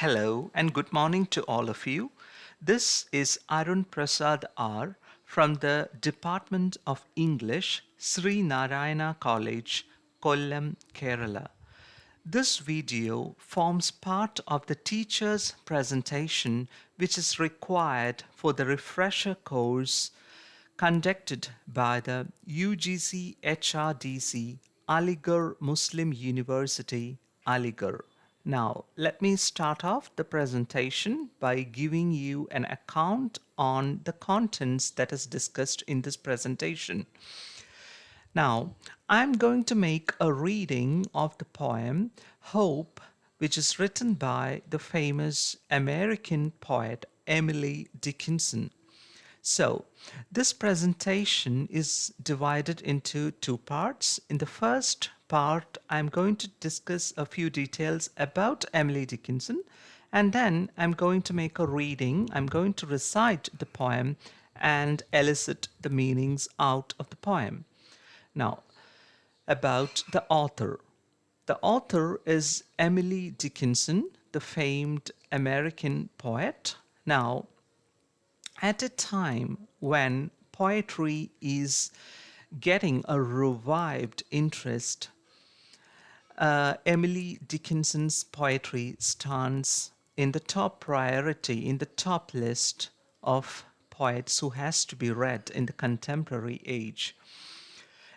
Hello and good morning to all of you. This is Arun Prasad R from the Department of English, Sri Narayana College, Kollam, Kerala. This video forms part of the teacher's presentation which is required for the refresher course conducted by the UGC HRDC Aligarh Muslim University, Aligarh. Now, let me start off the presentation by giving you an account on the contents that is discussed in this presentation. Now, I'm going to make a reading of the poem Hope, which is written by the famous American poet Emily Dickinson. So, this presentation is divided into two parts. In the first part, I'm going to discuss a few details about Emily Dickinson, and then I'm going to make a reading. I'm going to recite the poem and elicit the meanings out of the poem. Now, about the author. The author is Emily Dickinson, the famed American poet. Now, at a time when poetry is getting a revived interest, Emily Dickinson's poetry stands in the top priority, in the top list of poets who has to be read in the contemporary age.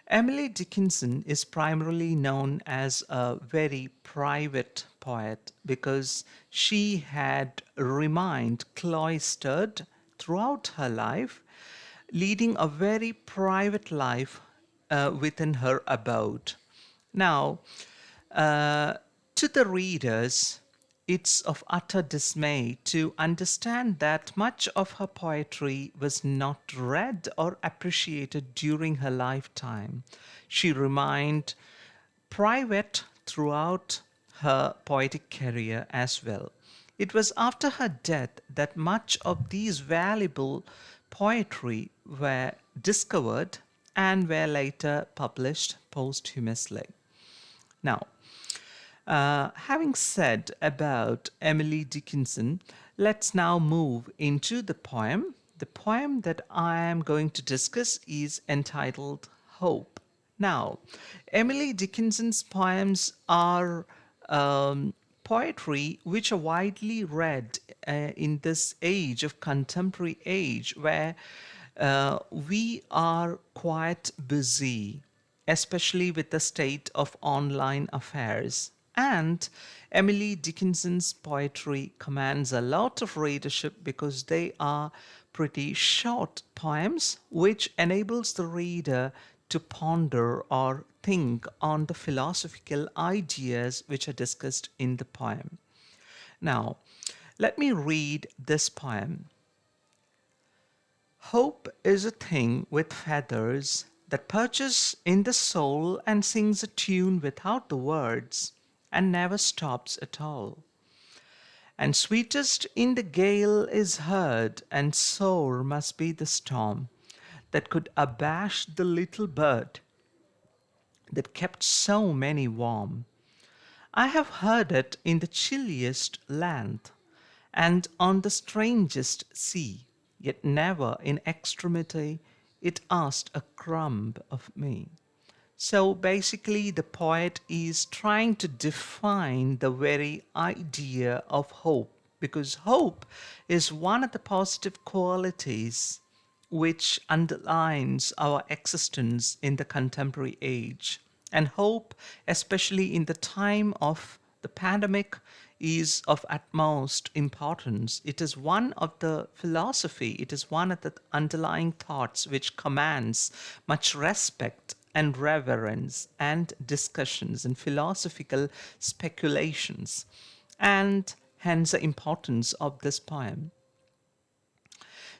Emily Dickinson is primarily known as a very private poet because she had remained cloistered throughout her life, leading a very private life within her abode. Now, uh, to the readers, it's of utter dismay to understand that much of her poetry was not read or appreciated during her lifetime. She remained private throughout her poetic career as well. It was after her death that much of these valuable poetry were discovered and were later published posthumously. Now, having said about Emily Dickinson, let's now move into the poem. The poem that I am going to discuss is entitled Hope. Now, Emily Dickinson's poems are poetry which are widely read in this age of contemporary age where we are quite busy, especially with the state of online affairs. And Emily Dickinson's poetry commands a lot of readership because they are pretty short poems, which enables the reader to ponder or think on the philosophical ideas which are discussed in the poem. Now, let me read this poem. Hope is a thing with feathers that perches in the soul and sings a tune without the words and never stops at all. And sweetest in the gale is heard, and sore must be the storm that could abash the little bird that kept so many warm. I have heard it in the chilliest land and on the strangest sea, yet never in extremity it asked a crumb of me. So basically, the poet is trying to define the very idea of hope because hope is one of the positive qualities which underlines our existence in the contemporary age. And hope, especially in the time of the pandemic, is of utmost importance. It is one of the philosophy, it is one of the underlying thoughts which commands much respect and reverence and discussions and philosophical speculations, and hence the importance of this poem.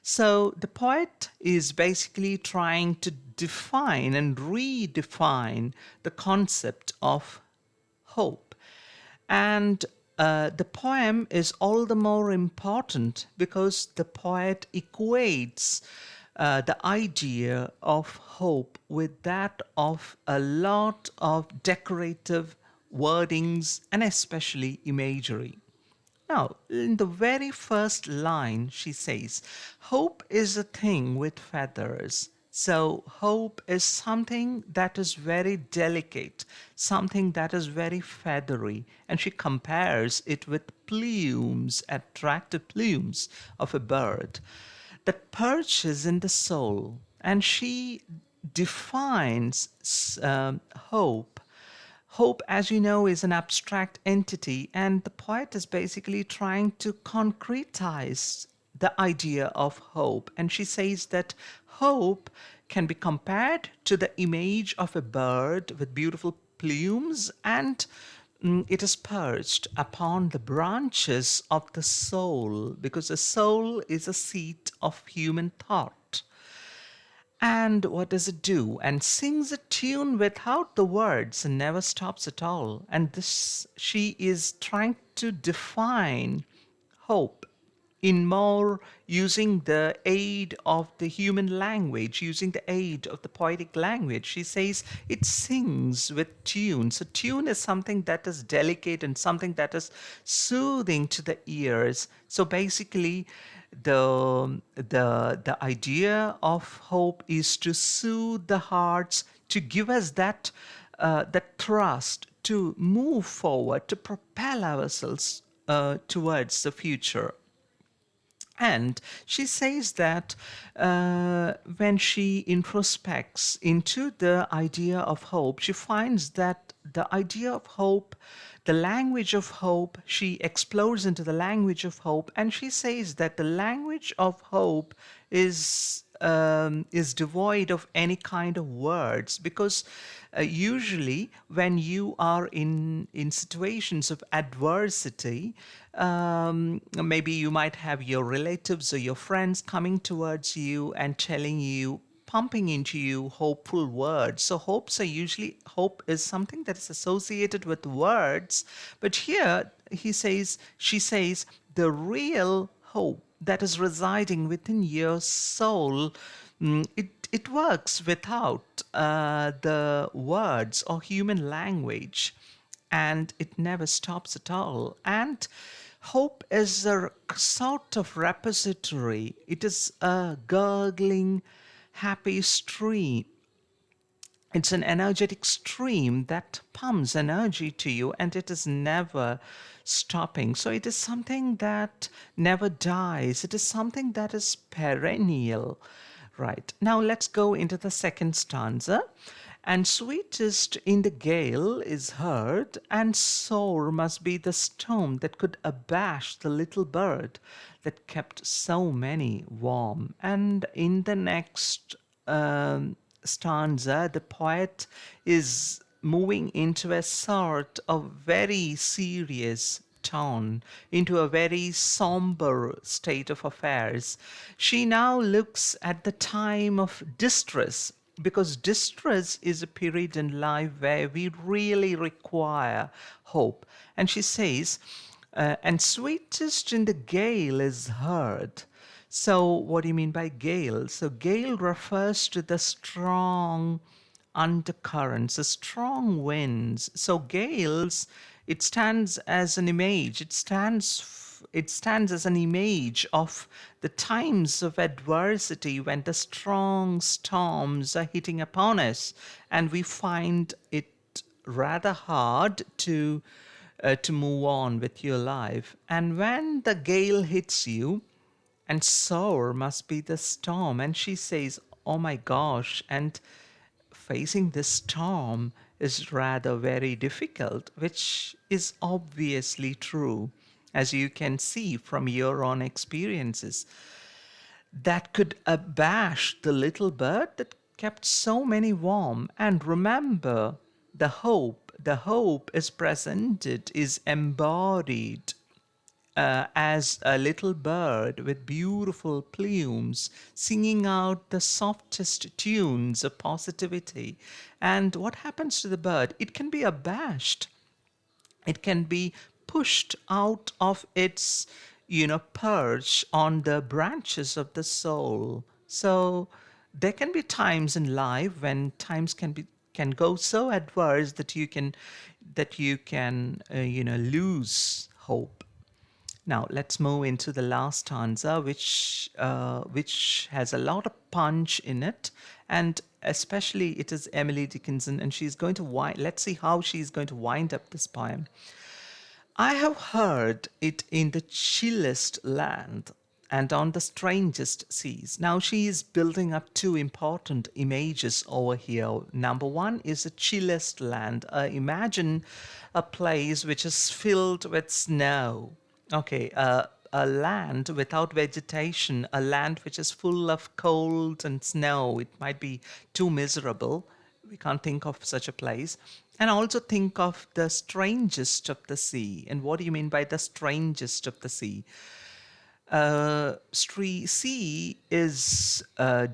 So the poet is basically trying to define and redefine the concept of hope. And the poem is all the more important because the poet equates the idea of hope with that of a lot of decorative wordings and especially imagery. Now, in the very first line, she says, hope is a thing with feathers. So, hope is something that is very delicate, something that is very feathery. And she compares it with plumes, attractive plumes of a bird that perches in the soul. And she defines hope. Hope, as you know, is an abstract entity, and the poet is basically trying to concretize the idea of hope. And she says that hope can be compared to the image of a bird with beautiful plumes, and it is perched upon the branches of the soul, because the soul is a seat of human thought. And what does it do? And sings a tune without the words and never stops at all. And this, she is trying to define hope in more using the aid of the human language, using the aid of the poetic language. She says it sings with tune. So, tune is something that is delicate and something that is soothing to the ears. So, basically, the idea of hope is to soothe the hearts, to give us that trust to move forward, to propel ourselves towards the future. And she says that when she introspects into the idea of hope, she finds that the idea of hope, the language of hope, she explores into the language of hope, and she says that the language of hope is devoid of any kind of words, because usually when you are in situations of adversity, maybe you might have your relatives or your friends coming towards you and telling you, pumping into you hopeful words. So hope is something that is associated with words. But here she says, the real hope that is residing within your soul, it works without the words or human language, and it never stops at all. And hope is a sort of repository, it is a gurgling, happy stream. It's an energetic stream that pumps energy to you, and it is never stopping. So it is something that never dies. It is something that is perennial. Right. Now let's go into the second stanza. And sweetest in the gale is heard, and sore must be the storm that could abash the little bird that kept so many warm. And in the next stanza, the poet is moving into a sort of very serious tone, into a very somber state of affairs. She now looks at the time of distress, because distress is a period in life where we really require hope. And she says, and sweetest in the gale is heard. So, what do you mean by gale? So, gale refers to the strong undercurrents, the strong winds. So, gales, it stands as an image. It stands as an image of the times of adversity when the strong storms are hitting upon us, and we find it rather hard to move on with your life. And when the gale hits you, and sore must be the storm. And she says, oh my gosh, and facing this storm is rather very difficult, which is obviously true, as you can see from your own experiences. That could abash the little bird that kept so many warm. And remember, the hope is presented, is embodied as a little bird with beautiful plumes singing out the softest tunes of positivity. And what happens to the bird? It can be abashed, it can be pushed out of its perch on the branches of the soul. So there can be times in life when times can go so adverse that you can lose hope. Now let's move into the last stanza, which has a lot of punch in it, and especially it is Emily Dickinson, and she's going to wind. Let's see how she's going to wind up this poem. I have heard it in the chillest land and on the strangest seas. Now she is building up two important images over here. Number one is the chillest land. Imagine a place which is filled with snow. Okay, a land without vegetation, a land which is full of cold and snow. It might be too miserable. We can't think of such a place. And also think of the strangest of the sea. And what do you mean by the strangest of the sea? Sea is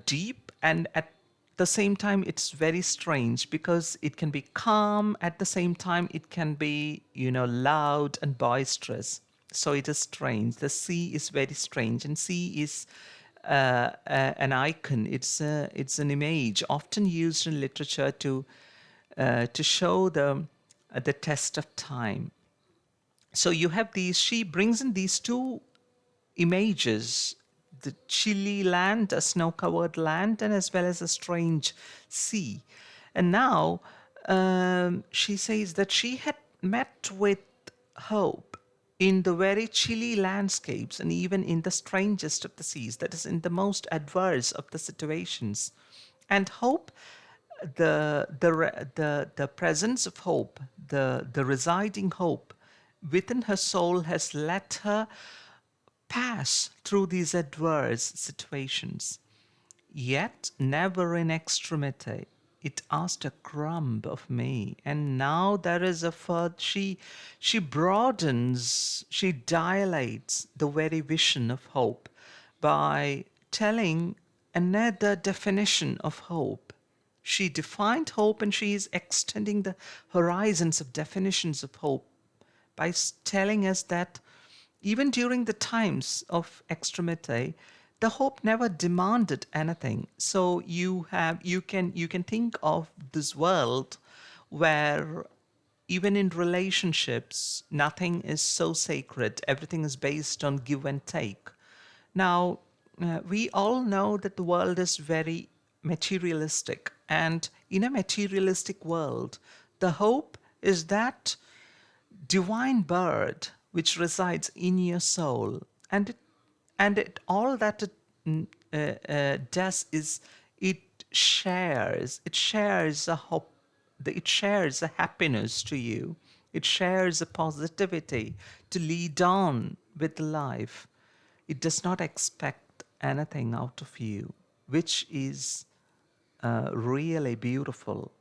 deep, and at the same time it's very strange because it can be calm, at the same time it can be, loud and boisterous. So it is strange. The sea is very strange, and sea is an icon. It's an image often used in literature to show the test of time. So you have these. She brings in these two images: the chilly land, a snow covered land, and as well as a strange sea. And now she says that she had met with hope in the very chilly landscapes and even in the strangest of the seas, that is, in the most adverse of the situations. And hope, the presence of hope, the residing hope within her soul has let her pass through these adverse situations. Yet never in extremity. It asked a crumb of me, and now there is a further. She broadens, she dilates the very vision of hope by telling another definition of hope. She defined hope, and she is extending the horizons of definitions of hope by telling us that even during the times of extremity, the hope never demanded anything. So you can think of this world where even in relationships, nothing is so sacred. Everything is based on give and take. Now, we all know that the world is very materialistic, and in a materialistic world, the hope is that divine bird which resides in your soul, and it all that it does is it shares a hope, it shares a happiness to you, it shares a positivity to lead on with life. It does not expect anything out of you, which is really beautiful.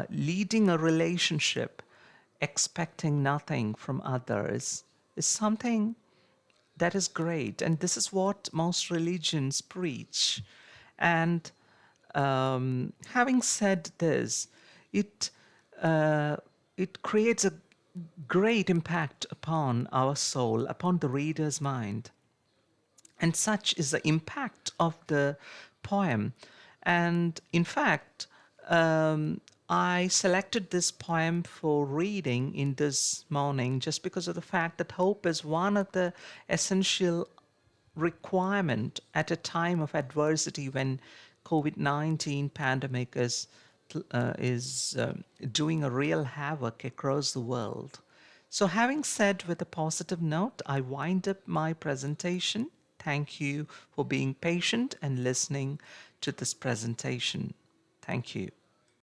Leading a relationship, expecting nothing from others, is something that is great. And this is what most religions preach. And having said this, it, it creates a great impact upon our soul, upon the reader's mind. And such is the impact of the poem. And in fact, I selected this poem for reading in this morning just because of the fact that hope is one of the essential requirement at a time of adversity when COVID-19 pandemic is doing a real havoc across the world. So, having said with a positive note, I wind up my presentation. Thank you for being patient and listening to this presentation. Thank you.